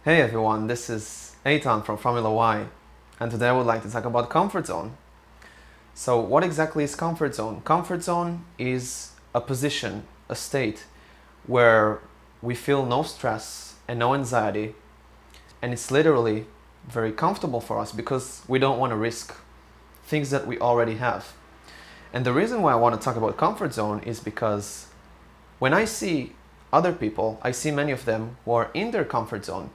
Hey everyone, this is Eitan from Formula Y, and today I would like to talk about comfort zone. So, what exactly is comfort zone? Comfort zone is a position, a state where we feel no stress and no anxiety, and it's literally very comfortable for us because we don't want to risk things that we already have. And the reason why I want to talk about comfort zone is because when I see other people, I see many of them who are in their comfort zone.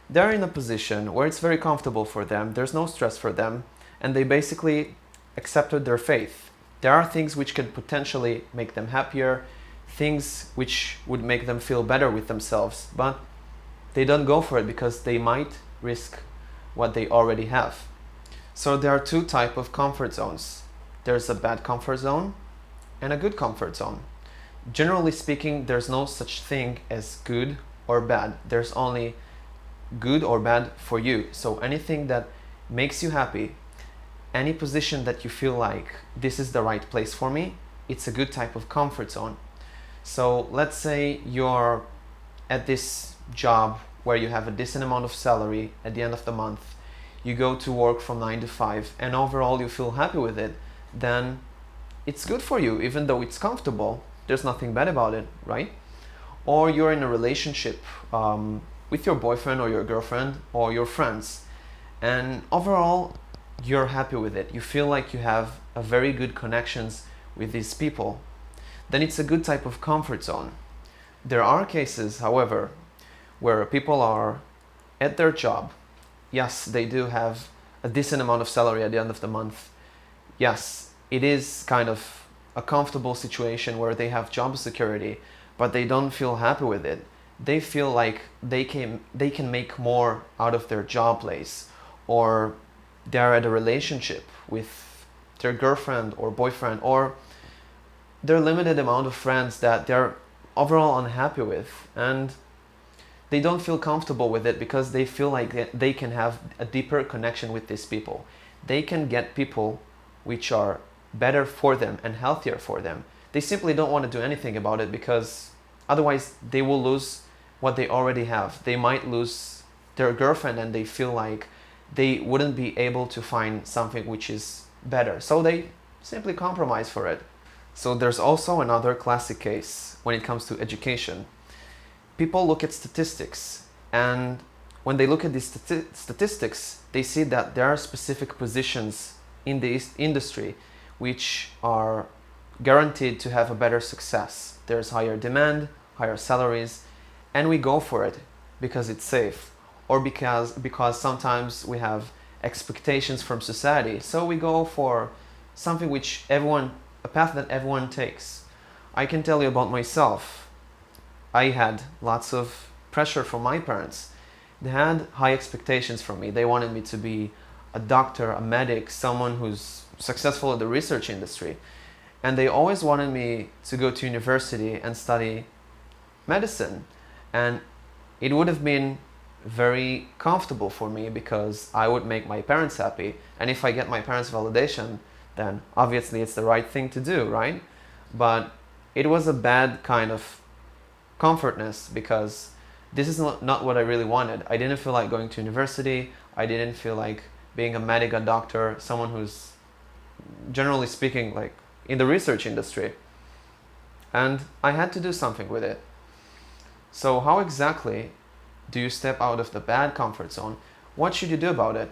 They're in a position where it's very comfortable for them, there's no stress for them, and they basically accepted their faith. There are things which can potentially make them happier, things which would make them feel better with themselves, but they don't go for it because they might risk what they already have. So there are two types of comfort zones. There's a bad comfort zone and a good comfort zone. Generally speaking, there's no such thing as good or bad. There's only good or bad for you. So anything that makes you happy, any position that you feel like this is the right place for me, it's a good type of comfort zone. So let's say you're at this job where you have a decent amount of salary at the end of the month. You go to work from 9 to 5 and overall you feel happy with it, then it's good for you even though it's comfortable. There's nothing bad about it, right? Or you're in a relationship with your boyfriend or your girlfriend or your friends, and overall you're happy with it. You feel like you have a very good connections with these people. Then it's a good type of comfort zone. There are cases, however, where people are at their job. Yes, they do have a decent amount of salary at the end of the month. Yes, it is kind of a comfortable situation where they have job security, but they don't feel happy with it. They feel like they can make more out of their job place, or they're at a relationship with their girlfriend or boyfriend, or their limited amount of friends that they're overall unhappy with, and they don't feel comfortable with it because they feel like they can have a deeper connection with these people. They can get people which are better for them and healthier for them. They simply don't want to do anything about it because otherwise they will lose what they already have. They might lose their girlfriend and they feel like they wouldn't be able to find something which is better. So they simply compromise for it. So there's also another classic case when it comes to education. People look at statistics, and when they look at these statistics, they see that there are specific positions in the industry which are guaranteed to have a better success. There's higher demand, higher salaries, and we go for it because it's safe, or because sometimes we have expectations from society. So we go for something which a path that everyone takes. I can tell you about myself. I had lots of pressure from my parents. They had high expectations from me. They wanted me to be a doctor, a medic, someone who's successful in the research industry. And they always wanted me to go to university and study medicine. And it would have been very comfortable for me because I would make my parents happy. And if I get my parents' validation, then obviously it's the right thing to do, right? But it was a bad kind of comfortness because this is not what I really wanted. I didn't feel like going to university. I didn't feel like being a medic, a doctor, someone who's generally speaking like in the research industry. And I had to do something with it. So how exactly do you step out of the bad comfort zone? What should you do about it?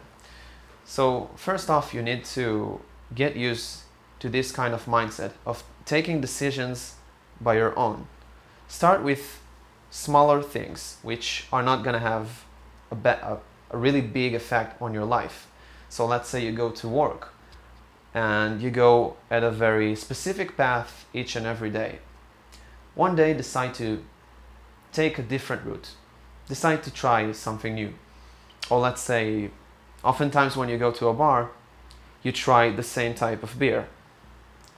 So first off, you need to get used to this kind of mindset of taking decisions by your own. Start with smaller things which are not going to have a really big effect on your life. So let's say you go to work and you go at a very specific path each and every day. One day decide to take a different route. Decide to try something new. Or let's say oftentimes when you go to a bar, you try the same type of beer.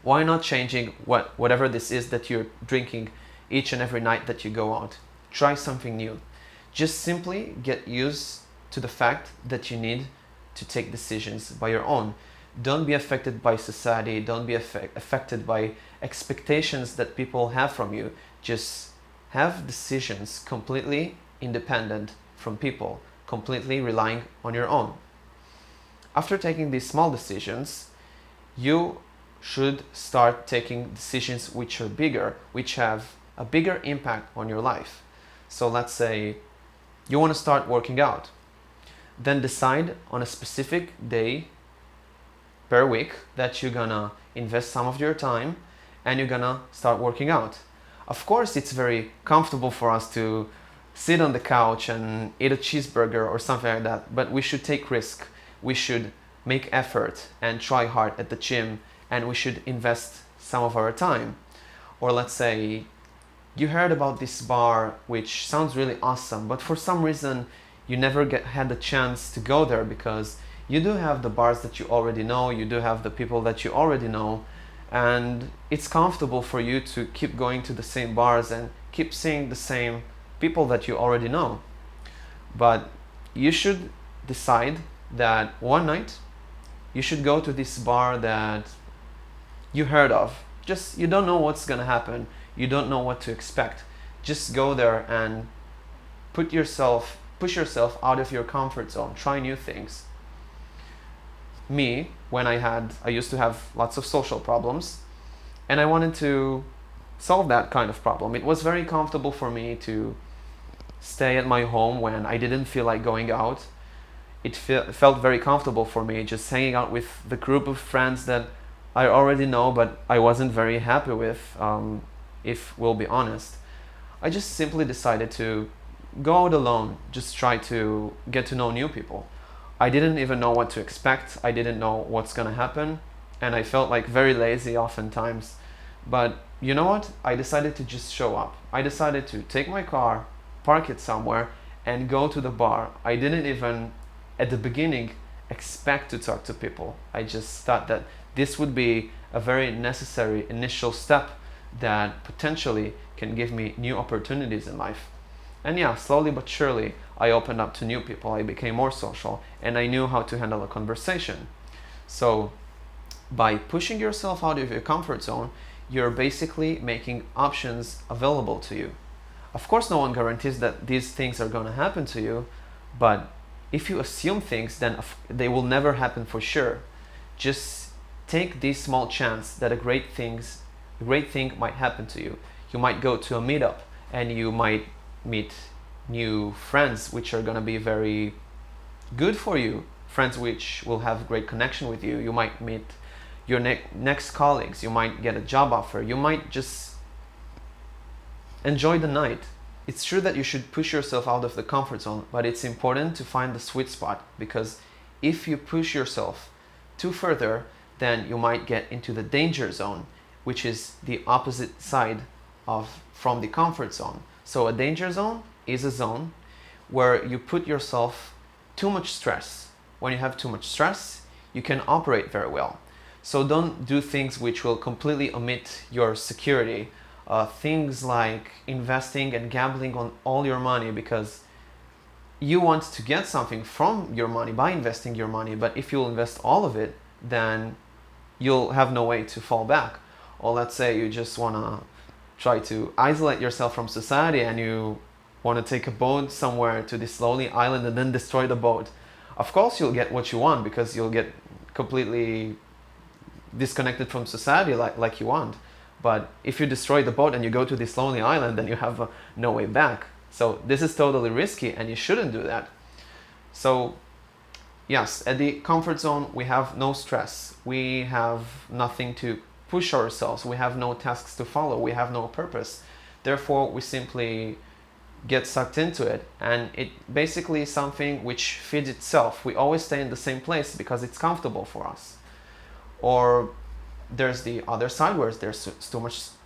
Why not changing whatever this is that you're drinking each and every night that you go out? Try something new. Just simply get used to the fact that you need to take decisions by your own. Don't be affected by society. Don't be affected by expectations that people have from you. Just have decisions completely independent from people, completely relying on your own. After taking these small decisions, you should start taking decisions which are bigger, which have a bigger impact on your life. So let's say you want to start working out. Then decide on a specific day per week that you're gonna invest some of your time and you're gonna start working out. Of course, it's very comfortable for us to sit on the couch and eat a cheeseburger or something like that, but we should take risk. We should make effort and try hard at the gym, and we should invest some of our time. Or let's say you heard about this bar which sounds really awesome, but for some reason you never had the chance to go there because you do have the bars that you already know, you do have the people that you already know, and it's comfortable for you to keep going to the same bars and keep seeing the same people that you already know. But you should decide that one night you should go to this bar that you heard of. Just, you don't know what's gonna happen, you don't know what to expect. Just go there and push yourself out of your comfort zone, try new things. Me, when I used to have lots of social problems, and I wanted to solve that kind of problem. It was very comfortable for me to stay at my home when I didn't feel like going out. It felt very comfortable for me just hanging out with the group of friends that I already know, but I wasn't very happy with, if we'll be honest. I just simply decided to go out alone, just try to get to know new people. I didn't even know what to expect, I didn't know what's gonna happen, and I felt like very lazy oftentimes. But you know what? I decided to just show up. I decided to take my car, park it somewhere, and go to the bar. I didn't even, at the beginning, expect to talk to people. I just thought that this would be a very necessary initial step that potentially can give me new opportunities in life. And yeah, slowly but surely, I opened up to new people, I became more social, and I knew how to handle a conversation. So, by pushing yourself out of your comfort zone, you're basically making options available to you. Of course, no one guarantees that these things are going to happen to you, but if you assume things, then they will never happen for sure. Just take this small chance that a great thing might happen to you. You might go to a meetup and you might meet new friends which are going to be very good for you, friends which will have great connection with you. You might meet your next colleagues, you might get a job offer, you might just enjoy the night. It's true that you should push yourself out of the comfort zone, but it's important to find the sweet spot, because if you push yourself too further, then you might get into the danger zone, which is the opposite side from the comfort zone. So a danger zone is a zone where you put yourself too much stress. When you have too much stress, you can operate very well. So don't do things which will completely omit your security. Things like investing and gambling on all your money, because you want to get something from your money by investing your money, but if you'll invest all of it, then you'll have no way to fall back. Or let's say you just want to try to isolate yourself from society and you want to take a boat somewhere to this lonely island and then destroy the boat. Of course you'll get what you want, because you'll get completely disconnected from society like you want. But if you destroy the boat and you go to this lonely island, then you have no way back. So this is totally risky and you shouldn't do that. So yes, at the comfort zone we have no stress. We have nothing to push ourselves. We have no tasks to follow. We have no purpose. Therefore, we simply get sucked into it, and it basically is something which feeds itself. We always stay in the same place because it's comfortable for us. Or there's the other side where there's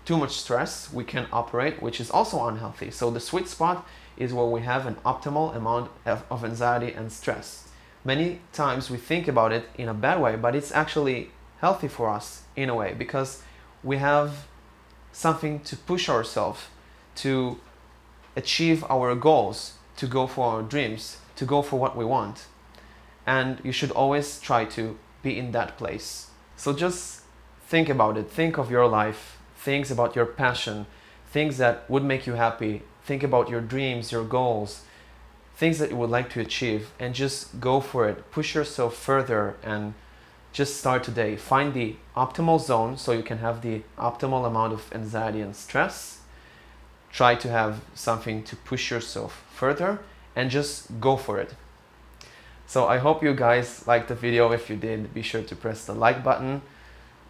too much stress, we can operate, which is also unhealthy. So the sweet spot is where we have an optimal amount of anxiety and stress. Many times we think about it in a bad way, but it's actually healthy for us in a way, because we have something to push ourselves to achieve our goals, to go for our dreams, to go for what we want. And you should always try to be in that place. So just think about it. Think of your life, things about your passion, things that would make you happy, think about your dreams, your goals, things that you would like to achieve, and just go for it. Push yourself further and just start today. Find the optimal zone so you can have the optimal amount of anxiety and stress. Try to have something to push yourself further and just go for it. So I hope you guys liked the video. If you did, be sure to press the like button.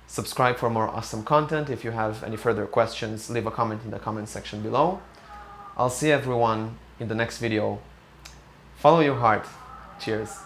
Subscribe for more awesome content. If you have any further questions, leave a comment in the comment section below. I'll see everyone in the next video. Follow your heart. Cheers.